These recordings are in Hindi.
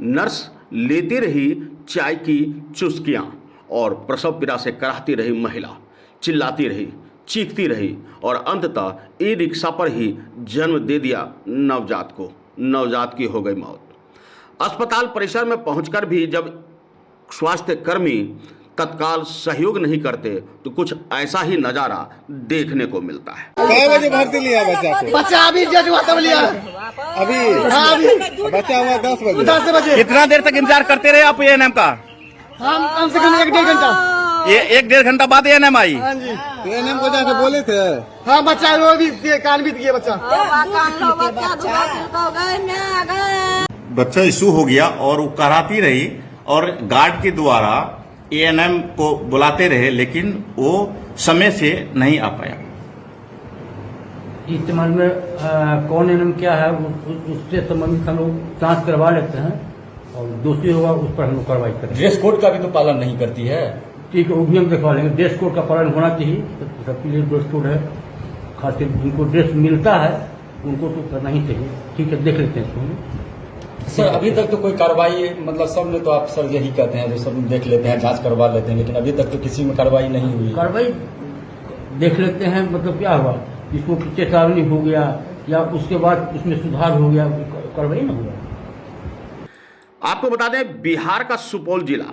नर्स लेती रही चाय की चुस्कियां और प्रसव पीड़ा से कराहती रही महिला, चिल्लाती रही, चीखती रही और अंततः ई रिक्शा पर ही जन्म दे दिया नवजात को। नवजात की हो गई मौत। अस्पताल परिसर में पहुंचकर भी जब स्वास्थ्य कर्मी तत्काल सहयोग नहीं करते तो कुछ ऐसा ही नजारा देखने को मिलता है। कितने बजे भर्ती लिया बच्चा को? बच्चा अभी जज हुआ तब लिया। अभी बच्चा हुआ 10 बजे। 10 बजे। कितना देर तक इंतजार करते रहे आप एएनएम का? हम कम से कम 1-1.5 घंटा। ये 1-1.5 घंटा बाद एएनएम आई? हाँ जी। एएनएम को जाके बोले थे? हाँ, बच्चा वो भी कान बीत गया बच्चा। बच्चा इशू हो गया और वो कराती रही और गार्ड के द्वारा एएनएम को बुलाते रहे, लेकिन वो समय से नहीं आ पाया। इस संबंध में कौन एएनएम क्या है उससे संबंधित हम लोग जांच करवा लेते हैं और दोषी होगा उस पर हम लोग कार्रवाई करेंगे। ड्रेस कोड का भी तो पालन नहीं करती है। ठीक है, वो भी हम दिखवा लेंगे। ड्रेस कोड का पालन होना चाहिए, सबके लिए ड्रेस कोड है, खासकर जिनको ड्रेस मिलता है उनको तो करना ही चाहिए। ठीक है, देख लेते हैं इसको। सर अभी तक तो कोई कार्रवाई, मतलब सब में तो आप सर यही कहते हैं जो सब देख लेते हैं, जांच करवा लेते हैं, लेकिन अभी तक तो किसी में कार्रवाई नहीं हुई। कार्रवाई देख लेते हैं, मतलब क्या हुआ, इसको चेतावनी हो गया या उसके बाद उसमें सुधार हो गया, कार्रवाई ना हुआ। आपको बता दें, बिहार का सुपौल जिला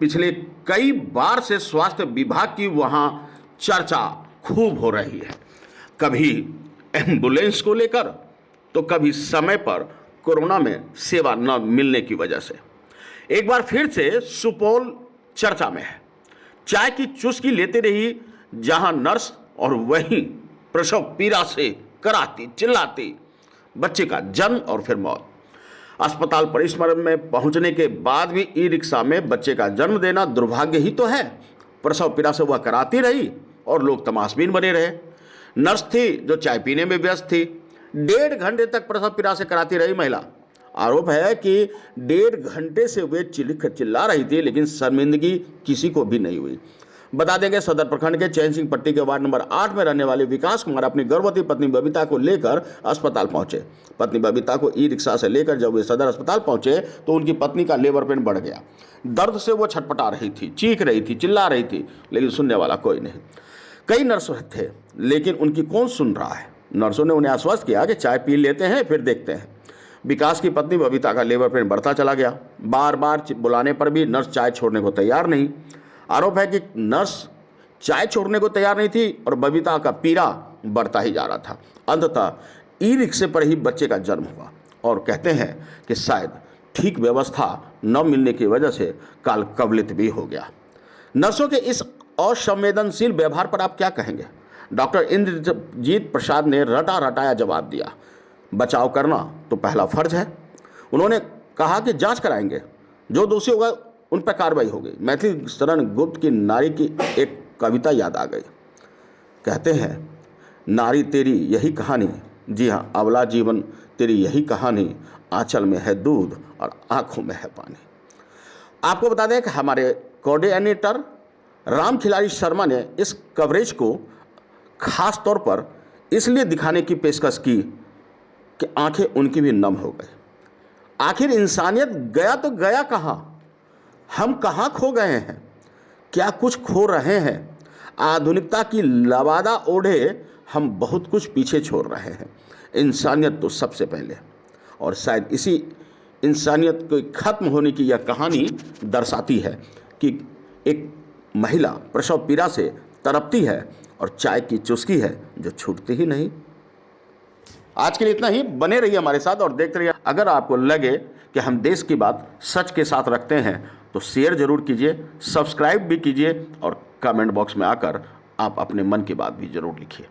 पिछले कई बार से स्वास्थ्य विभाग की वहां चर्चा खूब हो रही है। कभी एम्बुलेंस को लेकर तो कभी समय पर कोरोना में सेवा न मिलने की वजह से। एक बार फिर से सुपौल चर्चा में है। चाय की चुस्की लेते रही जहां नर्स और वहीं प्रसव पीड़ा से कराती चिल्लाती बच्चे का जन्म और फिर मौत। अस्पताल परिसर में पहुंचने के बाद भी ई रिक्शा में बच्चे का जन्म देना दुर्भाग्य ही तो है। प्रसव पीड़ा से वह कराती रही और लोग तमाशबीन बने रहे। नर्स थी जो चाय पीने में व्यस्त थी। 1.5 घंटे तक प्रसव पीड़ा से कराती रही महिला। आरोप है कि 1.5 घंटे से वे चिल्ला रही थी, लेकिन शर्मिंदगी किसी को भी नहीं हुई। बता देंगे, सदर प्रखंड के चैन सिंह पट्टी के वार्ड नंबर 8 में रहने वाले विकास कुमार अपनी गर्भवती पत्नी बबीता को लेकर अस्पताल पहुंचे। पत्नी बबीता को ई रिक्शा से लेकर जब वे सदर अस्पताल पहुंचे तो उनकी पत्नी का लेबर पेन बढ़ गया। दर्द से वो छटपटा रही थी, चीख रही थी, चिल्ला रही थी, लेकिन सुनने वाला कोई नहीं। कई नर्स थे, लेकिन उनकी कौन सुन रहा है। नर्सों ने उन्हें आश्वस्त किया कि चाय पी लेते हैं फिर देखते हैं। विकास की पत्नी बबीता का लेबर पेन बढ़ता चला गया। बार बार बुलाने पर भी नर्स चाय छोड़ने को तैयार नहीं। आरोप है कि नर्स चाय छोड़ने को तैयार नहीं थी और बबीता का पीड़ा बढ़ता ही जा रहा था। अंततः ई रिक्शे पर ही बच्चे का जन्म हुआ और कहते हैं कि शायद ठीक व्यवस्था न मिलने की वजह से काल कवलित भी हो गया। नर्सों के इस असंवेदनशील व्यवहार पर आप क्या कहेंगे? डॉक्टर इंद्रजीत प्रसाद ने रटा रटाया जवाब दिया, बचाव करना तो पहला फर्ज है। उन्होंने कहा कि जांच कराएंगे, जो दोषी होगा उन पर कार्रवाई होगी। मैथिली शरण गुप्त की नारी की एक कविता याद आ गई। कहते हैं, नारी तेरी यही कहानी, जी हाँ अबला जीवन तेरी यही कहानी, आंचल में है दूध और आंखों में है पानी। आपको बता दें कि हमारे कोऑर्डिनेटर राम खिलाड़ी शर्मा ने इस कवरेज को खास तौर पर इसलिए दिखाने की पेशकश की कि आंखें उनकी भी नम हो गई। आखिर इंसानियत गया तो गया कहाँ? हम कहाँ खो गए हैं? क्या कुछ खो रहे हैं? आधुनिकता की लबादा ओढ़े हम बहुत कुछ पीछे छोड़ रहे हैं। इंसानियत तो सबसे पहले, और शायद इसी इंसानियत को खत्म होने की यह कहानी दर्शाती है कि एक महिला प्रसव पीड़ा से तड़पती है और चाय की चुस्की है जो छूटती ही नहीं। आज के लिए इतना ही। बने रहिए हमारे साथ और देखते रहिए। अगर आपको लगे कि हम देश की बात सच के साथ रखते हैं तो शेयर जरूर कीजिए, सब्सक्राइब भी कीजिए और कमेंट बॉक्स में आकर आप अपने मन की बात भी जरूर लिखिए।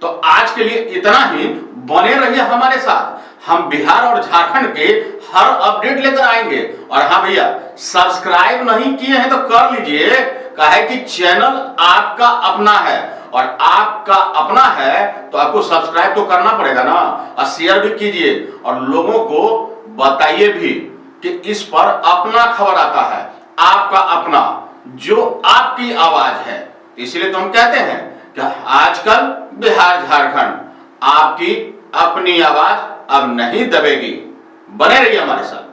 तो आज के लिए इतना ही। बने रहिए हमारे साथ। हम बिहार और झारखंड के हर अपडेट लेकर आएंगे। और हाँ भैया, सब्सक्राइब नहीं किए हैं तो कर लीजिए, काहे कि चैनल आपका अपना है और आपका अपना है तो आपको सब्सक्राइब तो करना पड़ेगा ना, और शेयर भी कीजिए और लोगों को बताइए भी कि इस पर अपना खबर आता है, आपका अपना, जो आपकी आवाज है। इसलिए तो हम कहते हैं कि आजकल बिहार झारखंड आपकी अपनी आवाज अब नहीं दबेगी। बने रहिए हमारे साथ।